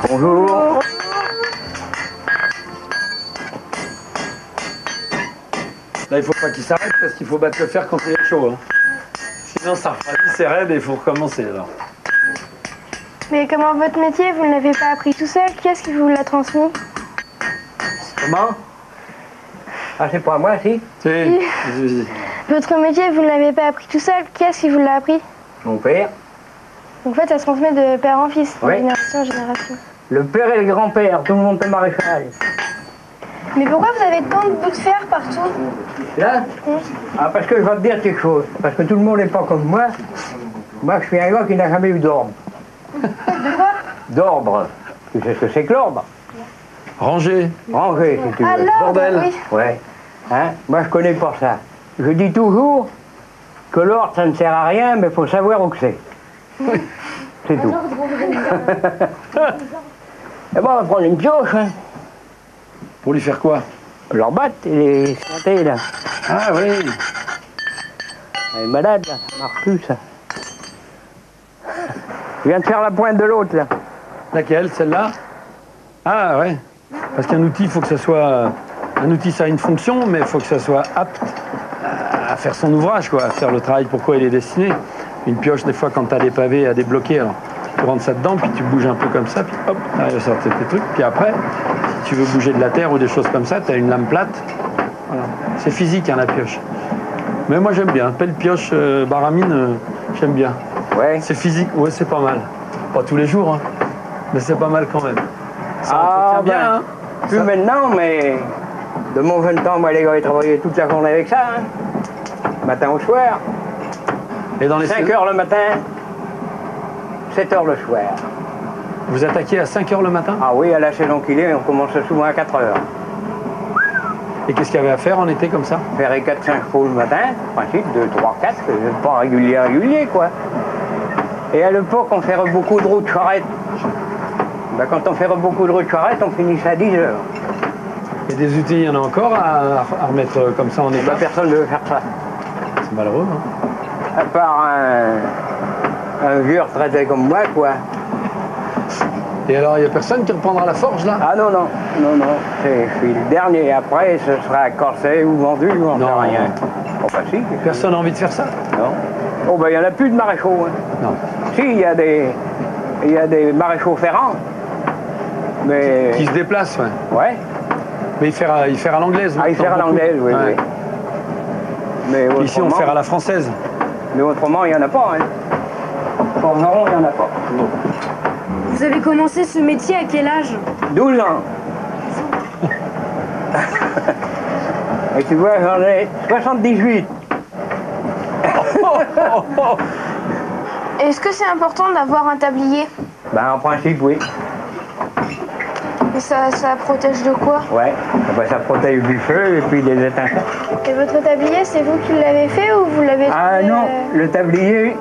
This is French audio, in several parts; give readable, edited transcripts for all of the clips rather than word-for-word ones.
Bonjour. Là, il faut pas qu'il s'arrête parce qu'il faut battre le fer quand il est chaud. Hein. Sinon, ça refroidit, c'est raide et il faut recommencer alors. Mais comment votre métier, vous ne l'avez pas appris tout seul? Qui est-ce qui vous l'a transmis? Comment? Ah, c'est pas moi, si? Si. Votre métier, vous ne l'avez pas appris tout seul. Qui est-ce qui vous l'a appris? Mon père. En fait, ça se transmet de père en fils, de Ouais. génération en génération. Le père et le grand-père, tout le monde est maréchal. Mais pourquoi vous avez tant de bouts de fer partout? Là? Ah, parce que je vais te dire quelque chose. Parce que tout le monde n'est pas comme moi. Moi, je suis un gars qui n'a jamais eu d'ordre. De quoi? D'ordre. Tu sais ce que c'est que l'ordre? Ranger. Ranger, si tu veux. Ah, l'ordre, Bordel. oui. Ouais. Hein? Moi, je connais pas ça. Je dis toujours que l'ordre, ça ne sert à rien, mais il faut savoir où que c'est. C'est tout. Et bon, on va prendre une pioche, hein. Pour lui faire quoi? Leur battre, il est santé, là. Ah oui. Elle est malade, là. Ça marche plus, ça. Je viens de faire la pointe de l'autre, là. Laquelle? Celle-là? Ah ouais. Parce qu'un outil, il faut que ça soit... Un outil, ça a une fonction, mais il faut que ça soit apte à faire son ouvrage, quoi, à faire le travail pour quoi il est destiné. Une pioche, des fois, quand tu as des pavés à débloquer, alors tu rentres ça dedans, puis tu bouges un peu comme ça, puis hop, tu arrives à sortir tes trucs. Puis après, si tu veux bouger de la terre ou des choses comme ça, tu as une lame plate. Voilà. C'est physique, hein, la pioche. Mais moi, j'aime bien. Pelle pioche baramine, j'aime bien. Ouais. C'est physique, ouais, c'est pas mal. Pas tous les jours, hein, mais c'est pas mal quand même. Ça entretient bien, hein. Plus Ça- maintenant, mais de mon jeune temps, moi, les gars, ils travaillaient toute la journée avec ça, hein. Matin au soir. Et dans les 5 heures le matin, 7 heures le soir. Vous attaquez à 5 heures le matin? Ah oui, à la saison qu'il est, on commence souvent à 4 heures. Et qu'est-ce qu'il y avait à faire en été comme ça? Faire 4-5 chevaux le matin, principe 2, 3, 4, pas régulier, quoi. Et à l'époque, on ferait beaucoup de roues de charrette. Ben, quand on ferait beaucoup de roues de charrette, on finissait à 10 heures. Et des outils, il y en a encore à remettre comme ça en Ben, état? personne ne veut faire ça. C'est malheureux, hein? À part un vieux retraité comme moi, quoi. Et alors, il n'y a personne qui reprendra la forge, là? Ah non, non, non, non, je suis le dernier. Après, ce sera corsé ou vendu, ou on ne sait Non. rien. Oh, bah si. Personne n'a envie de faire ça? Non. Oh, ben il n'y en a plus de maréchaux. Hein. Non. Si, il y a des maréchaux ferrants. Mais. Qui se déplacent, ouais. Ouais. Mais il fait à l'anglaise. Ah, il fait à maintenant, l'anglaise, oui, beaucoup. Ouais. oui. Mais Ici, on autrement- fait à la française. Mais autrement, il n'y en a pas. Hein. Forgeron, il n'y en a pas. Vous avez commencé ce métier à quel âge? 12 ans. Et tu vois, j'en ai 78. Est-ce que c'est important d'avoir un tablier? Ben, en principe, oui. Et ça protège de quoi? Ouais. Ben, ça protège du feu et puis des étincelles. Et votre tablier, c'est vous qui l'avez fait ou vous l'avez Ah trouvé, non, le tablier,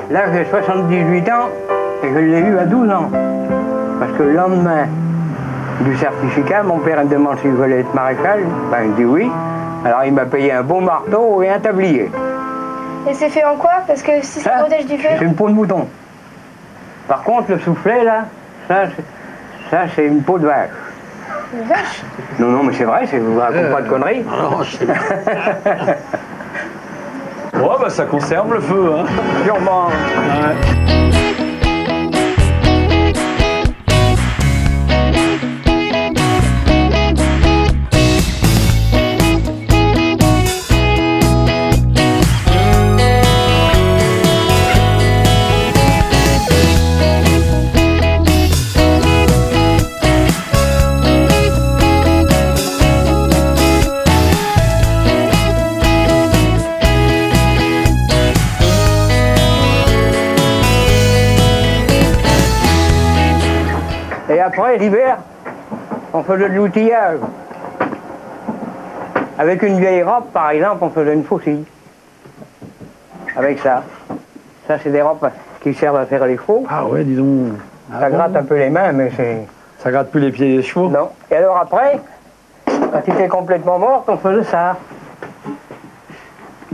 là j'ai 78 ans et je l'ai eu à 12 ans. Parce que le lendemain du certificat, mon père me demande si je voulais être maréchal. Ben, il dit oui. Alors il m'a payé un bon marteau et un tablier. Et c'est fait en quoi? Parce que si ça protège du feu... C'est une peau de mouton. Par contre, le soufflet là, ça c'est une peau de vache. Une vache? Non, non, mais c'est vrai, je vous raconte pas de conneries. Non, je sais pas. Oh, bah ça conserve le feu, hein. Sûrement. Ouais. Et après, l'hiver, on faisait de l'outillage. Avec une vieille robe, par exemple, on faisait une faucille. Avec ça. Ça, c'est des robes qui servent à faire les chevaux. Ah ouais, dis donc. Ça gratte un peu les mains, mais c'est... Ça gratte plus les pieds des chevaux? Non. Et alors après, Quand il était complètement mort, on faisait ça.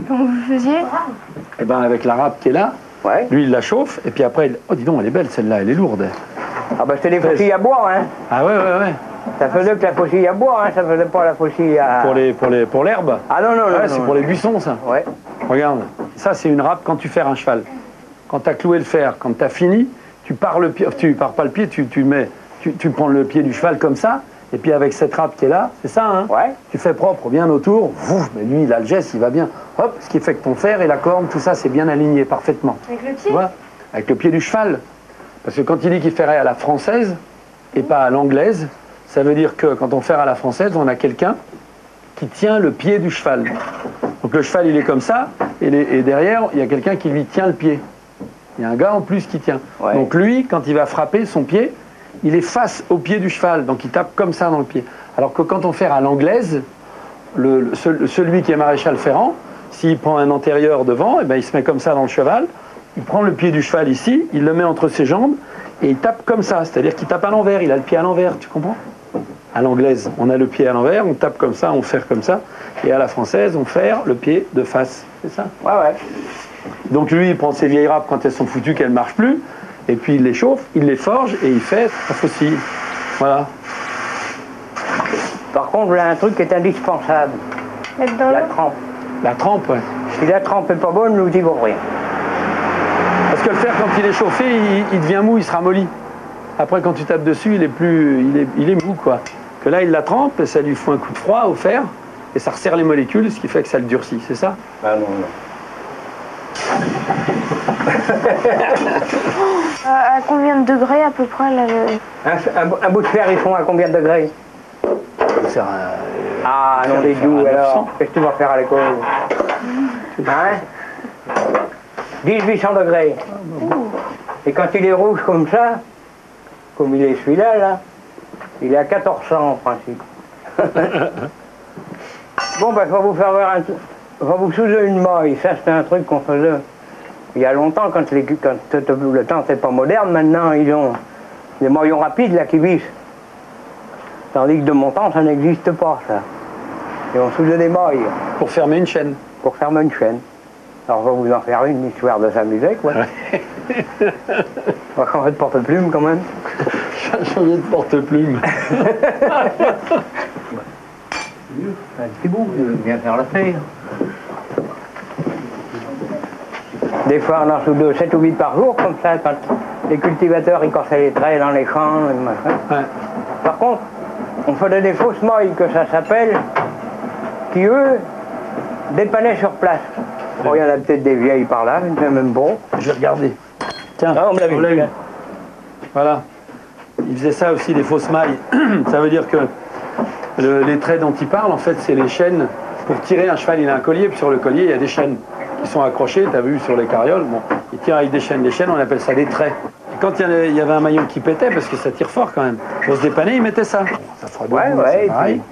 Comment vous faisiez? Et ben avec la râpe qui est là, Ouais. lui il la chauffe, et puis après, oh dis donc, elle est belle celle-là, elle est lourde. Ah bah c'était des faucilles à bois, hein. Ah ouais, ouais, ouais. Ça faisait que la faucille à bois, hein. Ça faisait pas la faucille à... Pour l'herbe. Ah non, non, non. Ouais, non, c'est non. pour les buissons ça. Ouais. Regarde, ça c'est une râpe quand tu ferres un cheval. Quand tu as cloué le fer, quand tu as fini, tu pars le pied, tu pars pas le pied, tu prends le pied du cheval comme ça, et puis avec cette râpe qui est là, c'est ça, hein? Ouais. Tu fais propre bien autour, vouf, mais lui il a le geste, il va bien, hop, ce qui fait que ton fer et la corne, tout ça c'est bien aligné parfaitement. Avec le Tu pied? vois? Avec le pied du cheval. Parce que quand il dit qu'il ferrait à la française et pas à l'anglaise, ça veut dire que quand on ferre à la française, on a quelqu'un qui tient le pied du cheval. Donc le cheval il est comme ça, et derrière il y a quelqu'un qui lui tient le pied. Il y a un gars en plus qui tient. Ouais. Donc lui, quand il va frapper son pied, il est face au pied du cheval, donc il tape comme ça dans le pied. Alors que quand on fait à l'anglaise, celui qui est maréchal ferrant, s'il prend un antérieur devant, et ben il se met comme ça dans le cheval, il prend le pied du cheval ici, il le met entre ses jambes, et il tape comme ça, c'est-à-dire qu'il tape à l'envers, il a le pied à l'envers, tu comprends? À l'anglaise, on a le pied à l'envers, on tape comme ça, on ferre comme ça, et à la française, on ferre le pied de face, c'est ça? Ouais, ouais. Donc lui, il prend ses vieilles râpes quand elles sont foutues, qu'elles ne marchent plus, et puis il les chauffe, il les forge, et il fait la faucille. Voilà. Par contre, voilà un truc qui est indispensable. Mettre dans La l'eau? trempe. La trempe, ouais. Si la trempe est pas bonne, l'outil vaut rien. Parce que le fer, quand il est chauffé, il devient mou, il se ramollit. Après, quand tu tapes dessus, il est mou, quoi. Que là, il la trempe, et ça lui fout un coup de froid au fer, et ça resserre les molécules, ce qui fait que ça le durcit, c'est ça? Ah non, non. À combien de degrés à peu près là, le... Un bout de fer, ils font à combien de degrés? Ça, Ah non, les doux, alors. Qu'est-ce que tu vas faire à l'école? Hein? 1800 degrés. Et quand il est rouge comme ça, comme il est celui-là, là, il est à 1400 en principe. Bon, ben, je vais vous faire voir un truc. Je vais vous souder une maille. Ça, c'était un truc qu'on faisait il y a longtemps, quand le temps c'est pas moderne. Maintenant, ils ont des maillons rapides, là, qui vissent. Tandis que de mon temps, ça n'existe pas, ça. Et on soudait des mailles pour fermer une chaîne. pour fermer une chaîne. Alors, je vais vous en faire une histoire de s'amuser, quoi. On va changer de porte-plume, quand même. Changer de porte-plume. Un petit bout, je viens faire le faire. Des fois, on en soude 7 ou 8 par jour, comme ça, quand les cultivateurs ils cassaient les traits dans les champs, et machin. Ouais. Par contre, on faisait des fausses mailles, que ça s'appelle, qui eux, dépannaient sur place. Bon, il y en a peut-être des vieilles par là, je ne sais même pas. Je vais regarder. Tiens, Ah, on me l'a vu. Voilà. Il faisait ça aussi, les fausses mailles. Ça veut dire que les traits dont il parle, en fait, c'est les chaînes. Pour tirer un cheval, il a un collier, puis sur le collier, il y a des chaînes qui sont accrochées, tu as vu sur les carrioles. Bon, il tire avec des chaînes, on appelle ça des traits. Et quand il y avait un maillon qui pétait, parce que ça tire fort quand même, pour se dépanner, il mettait ça. Ça fera Ouais, debout, ouais, c'est et pareil.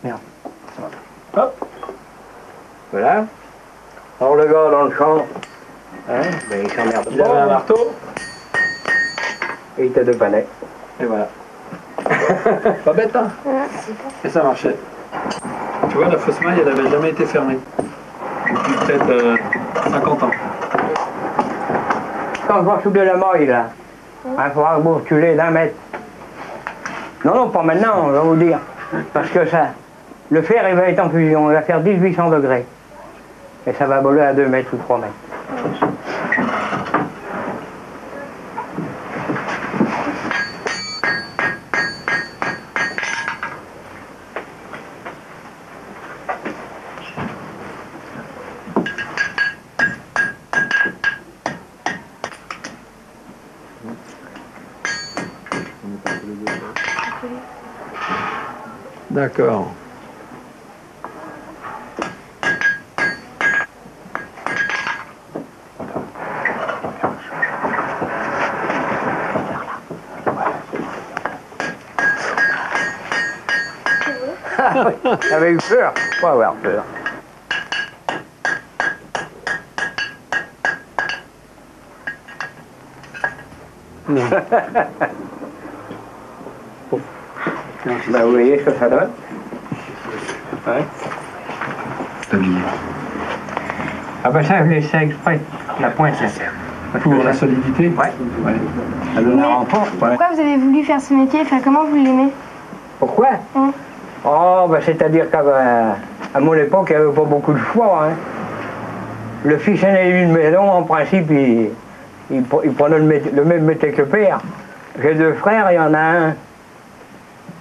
puis- Merde. Hop. Voilà. Alors le gars dans le champ, hein, ben, il s'emmerde Il avait un marteau, et il te dépannait. et voilà. Pas bête, hein? Et ça marchait. Tu vois, la fausse maille, elle n'avait jamais été fermée. Depuis peut-être 50 ans. Quand je vais souder la maille, là, il faudra que vous reculez d'1 mètre. Non, non, pas maintenant, je vais vous dire. Parce que ça, le fer, il va être en fusion, il va faire 1800 degrés. Et ça va voler à 2 mètres ou 3 mètres. D'accord. J'avais eu peur. Pas avoir peur. Non. Ben, vous voyez ce que ça donne. Ouais. Tablier. Ah ben ça, je laisse ça exprès, la pointe. Pour la solidité. Ouais. Ouais. Ça donne un Mais- renfort. Ouais. Pourquoi vous avez voulu faire ce métier? Enfin, comment vous l'aimez? Pourquoi? Oh, ben c'est-à-dire qu'à à mon époque, il n'y avait pas beaucoup de choix. Hein. Le fils aîné d'une maison, en principe, il prenait le même métier que le père. J'ai deux frères, il y en a un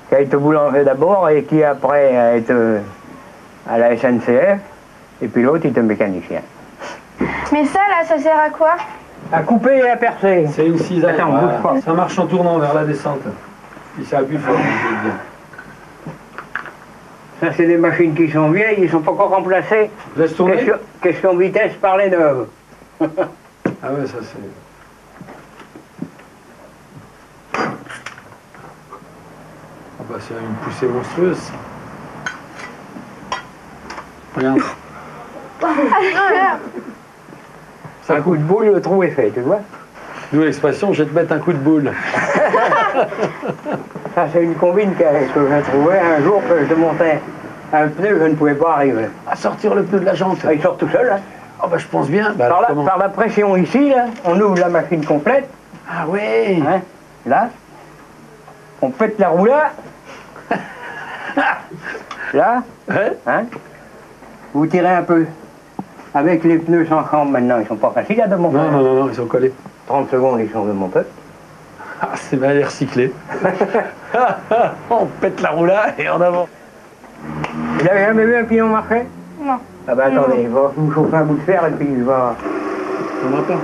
qui a été boulanger d'abord et qui après a été à la SNCF, et puis l'autre, il était mécanicien. Mais ça, là, ça sert à quoi? À couper et à percer. C'est une cisaille. Attends, voilà. bouge pas. Ça marche en tournant vers la descente. Si ça appuie fort, c'est bien. Ça, c'est des machines qui sont vieilles, ils ne sont pas encore remplacées. Laisse tourner. Question vitesse par les neuves. Ah ouais, ça c'est... Ah bah c'est une poussée monstrueuse. Regarde. Un coup de boule, le trou est fait, tu vois. D'où l'expression, je vais te mettre un coup de boule. Ça, c'est une combine que j'ai trouvée un jour que je démontais un pneu, je ne pouvais pas arriver. À sortir le pneu de la jante. Ah, il sort tout seul, hein. Oh bah je pense bien. Bah, alors, comment Par la pression ici, là, on ouvre la machine complète, Ah ouais. hein, là, on pète la roue là, là, Ouais. hein, vous tirez un peu. Avec les pneus sans chambre maintenant, ils sont pas faciles à démonter. Non, non, non, non, ils sont collés. 30 secondes, ils sont démontés. Ah, c'est mal les recycler. On pète la roue là et en avant. Vous avez jamais vu un pilon marcher? Non. Ah ben attendez, je vais vous chauffer un bout de fer et puis je vais... On entend.